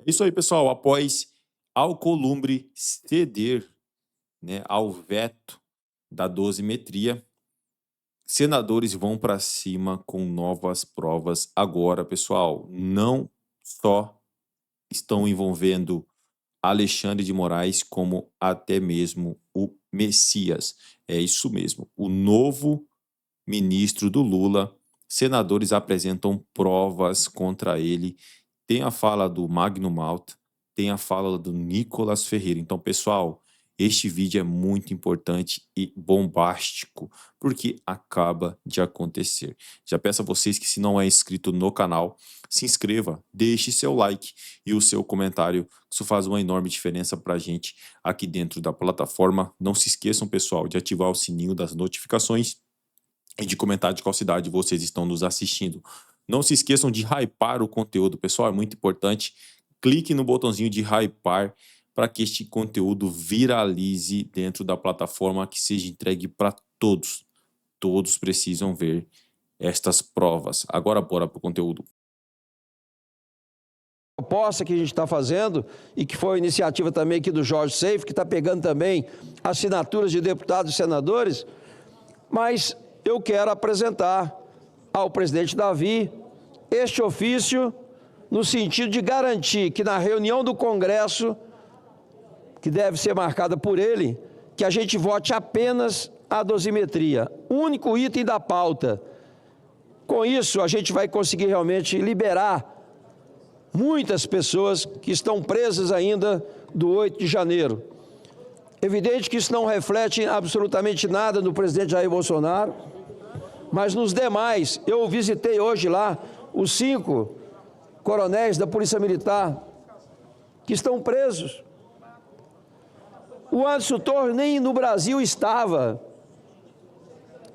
É isso aí, pessoal. Após Alcolumbre ceder, né, ao veto da dosimetria, senadores vão para cima com novas provas agora, pessoal. Não só estão envolvendo Alexandre de Moraes, como até mesmo o Messias. É isso mesmo. O novo ministro do Lula, senadores apresentam provas contra ele. Tem a fala do Magno Malta, tem a fala do Nicolas Ferreira. Então, pessoal, este vídeo é muito importante e bombástico, porque acaba de acontecer. Já peço a vocês que, se não é inscrito no canal, se inscreva, deixe seu like e o seu comentário. Isso faz uma enorme diferença para a gente aqui dentro da plataforma. Não se esqueçam, pessoal, de ativar o sininho das notificações e de comentar de qual cidade vocês estão nos assistindo. Não se esqueçam de hypar o conteúdo, pessoal, é muito importante. Clique no botãozinho de hypar para que este conteúdo viralize dentro da plataforma, que seja entregue para todos. Todos precisam ver estas provas. Agora bora para o conteúdo. Proposta que a gente está fazendo e que foi a iniciativa também aqui do Jorge Seif, que está pegando também assinaturas de deputados e senadores, mas eu quero apresentar ao presidente Davi este ofício no sentido de garantir que na reunião do Congresso, que deve ser marcada por ele, que a gente vote apenas a dosimetria, único item da pauta. Com isso, a gente vai conseguir realmente liberar muitas pessoas que estão presas ainda do 8 de janeiro. Evidente que isso não reflete absolutamente nada no presidente Jair Bolsonaro, mas nos demais. Eu visitei hoje lá os 5 coronéis da Polícia Militar que estão presos. O Anderson Torres nem no Brasil estava.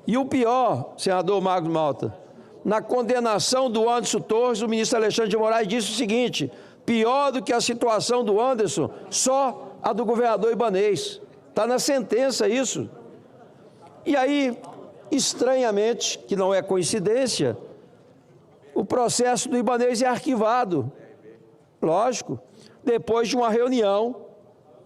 E o pior, senador Magno Malta, na condenação do Anderson Torres, o ministro Alexandre de Moraes disse o seguinte: pior do que a situação do Anderson, só a do governador Ibanez. Está na sentença isso. E aí, estranhamente, que não é coincidência, o processo do Ibanez é arquivado. Lógico, depois de uma reunião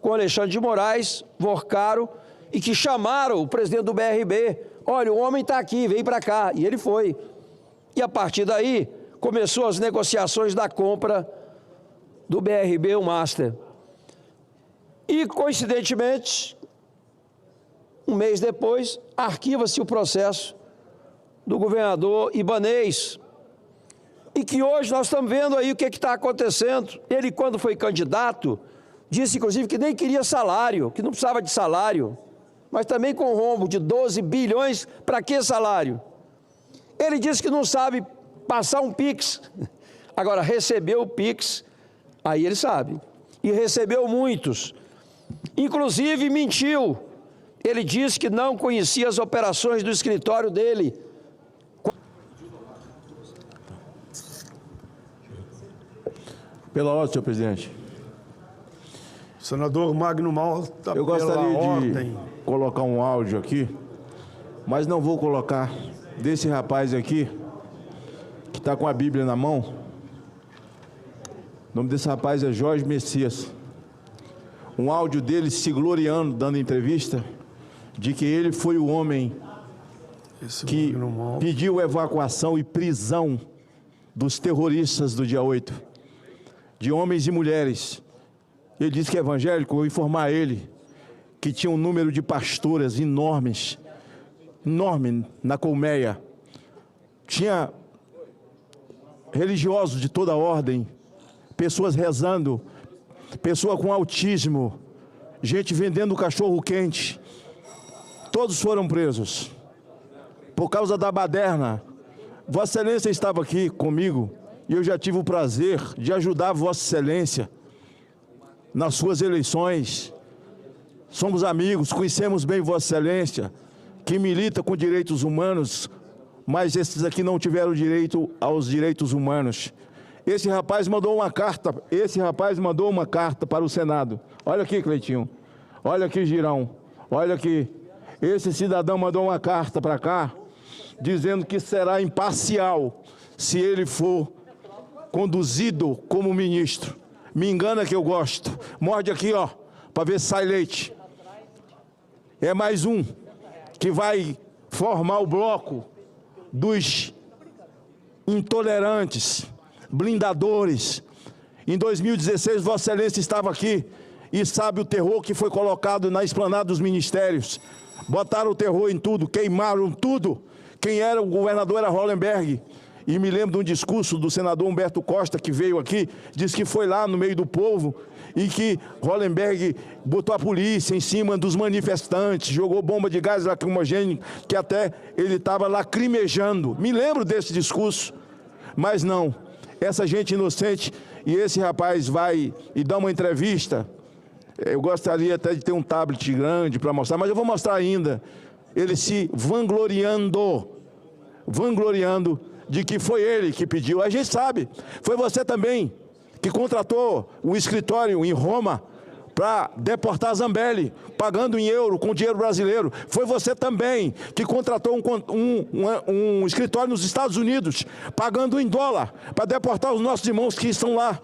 com Alexandre de Moraes, Vorcaro, e que chamaram o presidente do BRB. Olha, o homem está aqui, vem para cá. E ele foi. E a partir daí, começou as negociações da compra do BRB, o Master. E, coincidentemente, um mês depois, arquiva-se o processo do governador Ibanez. E que hoje nós estamos vendo aí o que está acontecendo. Ele, quando foi candidato, disse, inclusive, que nem queria salário, que não precisava de salário. Mas também com rombo de 12 bilhões, para que salário? Ele disse que não sabe passar um Pix. Agora, recebeu o Pix, aí ele sabe. E recebeu muitos. Inclusive, mentiu. Ele disse que não conhecia as operações do escritório dele. Pela ordem, senhor presidente. Senador Magno Malta, Eu gostaria de colocar um áudio aqui, mas não vou colocar desse rapaz aqui, que está com a Bíblia na mão. O nome desse rapaz é Jorge Messias. Um áudio dele se gloriando, dando entrevista, de que ele foi o homem que pediu evacuação e prisão dos terroristas do dia 8, de homens e mulheres. Ele disse que é evangélico. Vou informar ele que tinha um número de pastoras enorme na colmeia. Tinha religiosos de toda ordem, pessoas rezando, pessoa com autismo, gente vendendo cachorro quente. Todos foram presos por causa da baderna. Vossa Excelência estava aqui comigo e eu já tive o prazer de ajudar Vossa Excelência nas suas eleições. Somos amigos, conhecemos bem Vossa Excelência, que milita com direitos humanos, mas esses aqui não tiveram direito aos direitos humanos. Esse rapaz mandou uma carta para o Senado. Olha aqui, Cleitinho. Olha aqui, Girão. Olha aqui. Esse cidadão mandou uma carta para cá, dizendo que será imparcial se ele for conduzido como ministro. Me engana que eu gosto. Morde aqui, ó, para ver se sai leite. É mais um que vai formar o bloco dos intolerantes, blindadores. Em 2016, Vossa Excelência estava aqui e sabe o terror que foi colocado na esplanada dos ministérios. Botaram o terror em tudo, queimaram tudo. Quem era o governador era Hollenberg. E me lembro de um discurso do senador Humberto Costa, que veio aqui, disse que foi lá no meio do povo e que Hollenberg botou a polícia em cima dos manifestantes, jogou bomba de gás lacrimogêneo, que até ele estava lacrimejando. Me lembro desse discurso, mas não. Essa gente inocente, e esse rapaz vai e dá uma entrevista. Eu gostaria até de ter um tablet grande para mostrar, mas eu vou mostrar ainda. Ele se vangloriando de que foi ele que pediu. A gente sabe, foi você também que contratou o escritório em Roma para deportar Zambelli, pagando em euro, com dinheiro brasileiro. Foi você também que contratou um escritório nos Estados Unidos, pagando em dólar, para deportar os nossos irmãos que estão lá.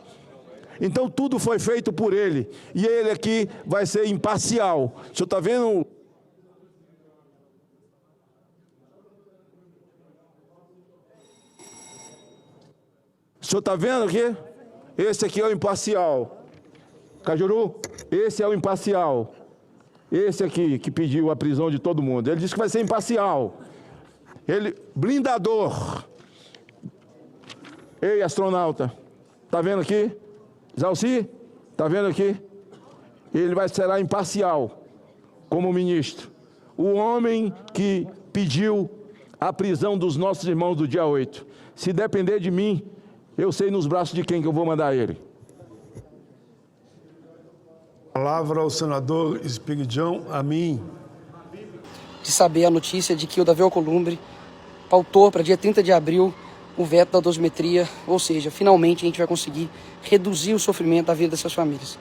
Então tudo foi feito por ele. E ele aqui vai ser imparcial. O senhor está vendo? O senhor está vendo aqui? Esse aqui é o imparcial. Cajuru, esse é o imparcial. Esse aqui que pediu a prisão de todo mundo. Ele disse que vai ser imparcial. Ele, blindador. Ei, astronauta, está vendo aqui? Zalci, está vendo aqui? Ele será imparcial como ministro. O homem que pediu a prisão dos nossos irmãos do dia 8. Se depender de mim, eu sei nos braços de quem que eu vou mandar ele. Palavra ao senador Espiridião, a mim. De saber a notícia de que o Davi Alcolumbre pautou para dia 30 de abril o veto da dosimetria, ou seja, finalmente a gente vai conseguir reduzir o sofrimento da vida dessas famílias.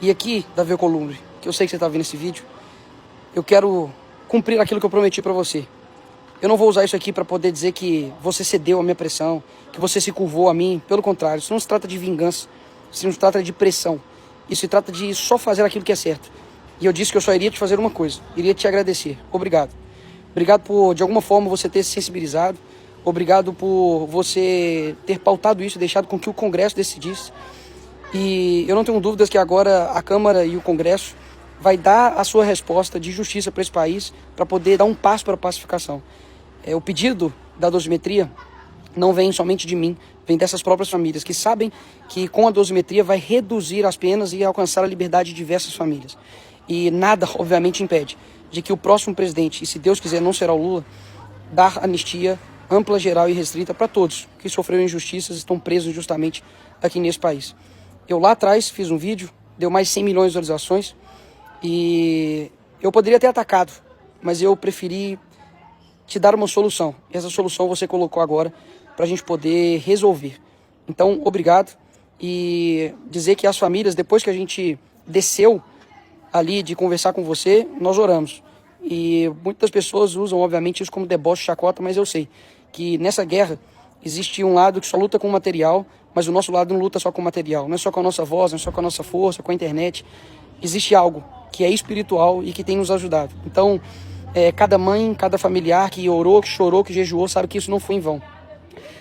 E aqui, Davi Alcolumbre, que eu sei que você está vendo esse vídeo, eu quero cumprir aquilo que eu prometi para você. Eu não vou usar isso aqui para poder dizer que você cedeu à minha pressão, que você se curvou a mim. Pelo contrário, isso não se trata de vingança, isso não se trata de pressão. Isso se trata de só fazer aquilo que é certo. E eu disse que eu só iria te fazer uma coisa, iria te agradecer. Obrigado. Obrigado por, de alguma forma, você ter se sensibilizado. Obrigado por você ter pautado isso, deixado com que o Congresso decidisse. E eu não tenho dúvidas que agora a Câmara e o Congresso vai dar a sua resposta de justiça para esse país, para poder dar um passo para a pacificação. O pedido da dosimetria não vem somente de mim, vem dessas próprias famílias que sabem que com a dosimetria vai reduzir as penas e alcançar a liberdade de diversas famílias. E nada, obviamente, impede de que o próximo presidente, e se Deus quiser não será o Lula, dar anistia ampla, geral e restrita para todos que sofreram injustiças e estão presos injustamente aqui nesse país. Eu lá atrás fiz um vídeo, deu mais de 100 milhões de visualizações e eu poderia ter atacado, mas eu preferi te dar uma solução. E essa solução você colocou agora para a gente poder resolver. Então, obrigado. E dizer que as famílias, depois que a gente desceu ali de conversar com você, nós oramos. E muitas pessoas usam, obviamente, isso como deboche, chacota, mas eu sei que nessa guerra existe um lado que só luta com material, mas o nosso lado não luta só com material. Não é só com a nossa voz, não é só com a nossa força, com a internet. Existe algo que é espiritual e que tem nos ajudado. Então, cada mãe, cada familiar que orou, que chorou, que jejuou, sabe que isso não foi em vão.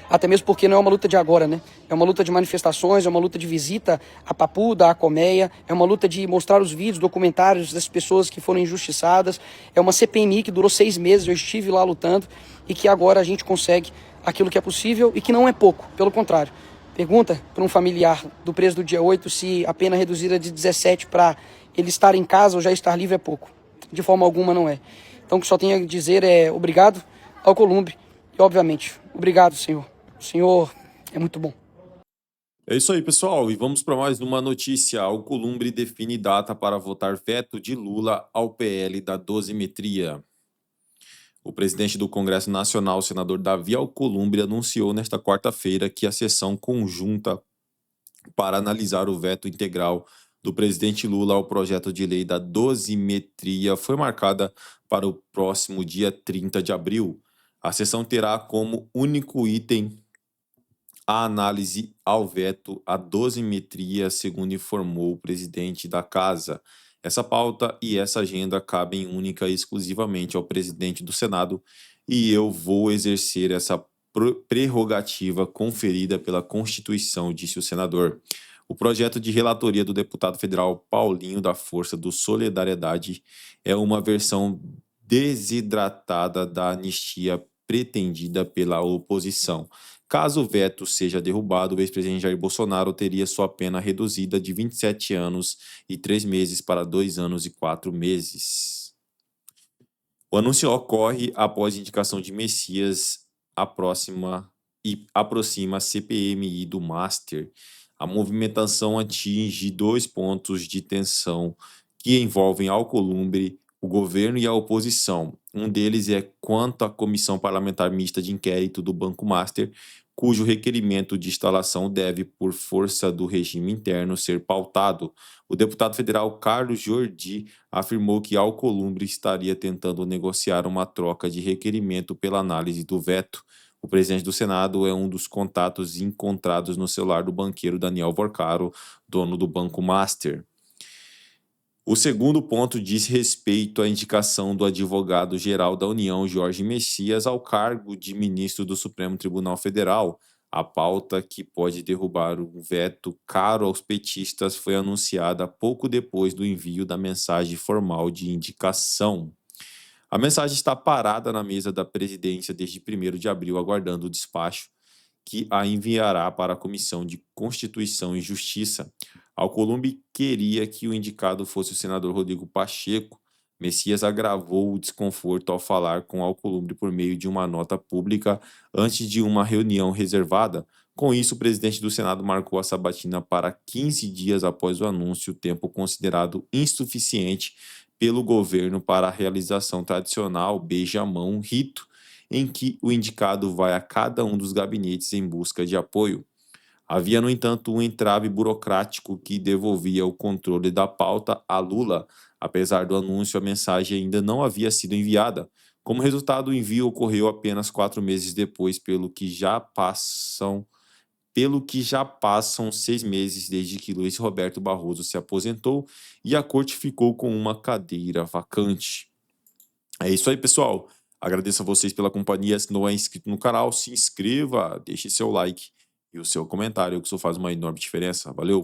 Até mesmo porque não é uma luta de agora, né? É uma luta de manifestações, é uma luta de visita a Papuda, a Colmeia, é uma luta de mostrar os vídeos, documentários das pessoas que foram injustiçadas, é uma CPMI que durou 6 meses, eu estive lá lutando, e que agora a gente consegue aquilo que é possível e que não é pouco, pelo contrário. Pergunta para um familiar do preso do dia 8 se a pena reduzida de 17 para ele estar em casa ou já estar livre é pouco. De forma alguma não é. Então o que só tenho a dizer é obrigado ao Alcolumbre e, obviamente, obrigado, Senhor. O Senhor é muito bom. É isso aí, pessoal. E vamos para mais uma notícia. Alcolumbre define data para votar veto de Lula ao PL da dosimetria. O presidente do Congresso Nacional, o senador Davi Alcolumbre, anunciou nesta quarta-feira que a sessão conjunta para analisar o veto integral do presidente Lula ao projeto de lei da dosimetria foi marcada para o próximo dia 30 de abril. A sessão terá como único item a análise ao veto à dosimetria, segundo informou o presidente da Casa. Essa pauta e essa agenda cabem única e exclusivamente ao presidente do Senado e eu vou exercer essa prerrogativa conferida pela Constituição, disse o senador. O projeto de relatoria do deputado federal Paulinho da Força do Solidariedade é uma versão desidratada da anistia pretendida pela oposição. Caso o veto seja derrubado, o ex-presidente Jair Bolsonaro teria sua pena reduzida de 27 anos e 3 meses para 2 anos e 4 meses. O anúncio ocorre após indicação de Messias aproxima a CPMI do Master. A movimentação atinge 2 pontos de tensão que envolvem Alcolumbre, o governo e a oposição. Um deles é quanto à Comissão Parlamentar Mista de Inquérito do Banco Master, cujo requerimento de instalação deve, por força do regime interno, ser pautado. O deputado federal Carlos Jordi afirmou que Alcolumbre estaria tentando negociar uma troca de requerimento pela análise do veto. O presidente do Senado é um dos contatos encontrados no celular do banqueiro Daniel Vorcaro, dono do Banco Master. O segundo ponto diz respeito à indicação do advogado-geral da União, Jorge Messias, ao cargo de ministro do Supremo Tribunal Federal. A pauta que pode derrubar um veto caro aos petistas foi anunciada pouco depois do envio da mensagem formal de indicação. A mensagem está parada na mesa da presidência desde 1º de abril, aguardando o despacho que a enviará para a Comissão de Constituição e Justiça. Alcolumbre queria que o indicado fosse o senador Rodrigo Pacheco. Messias agravou o desconforto ao falar com Alcolumbre por meio de uma nota pública antes de uma reunião reservada. Com isso, o presidente do Senado marcou a sabatina para 15 dias após o anúncio, tempo considerado insuficiente pelo governo para a realização tradicional beija-mão rito, em que o indicado vai a cada um dos gabinetes em busca de apoio. Havia, no entanto, um entrave burocrático que devolvia o controle da pauta a Lula. Apesar do anúncio, a mensagem ainda não havia sido enviada. Como resultado, o envio ocorreu apenas 4 meses depois, pelo que já passam 6 meses desde que Luiz Roberto Barroso se aposentou e a corte ficou com uma cadeira vacante. É isso aí, pessoal. Agradeço a vocês pela companhia. Se não é inscrito no canal, se inscreva, deixe seu like e o seu comentário, que isso faz uma enorme diferença. Valeu!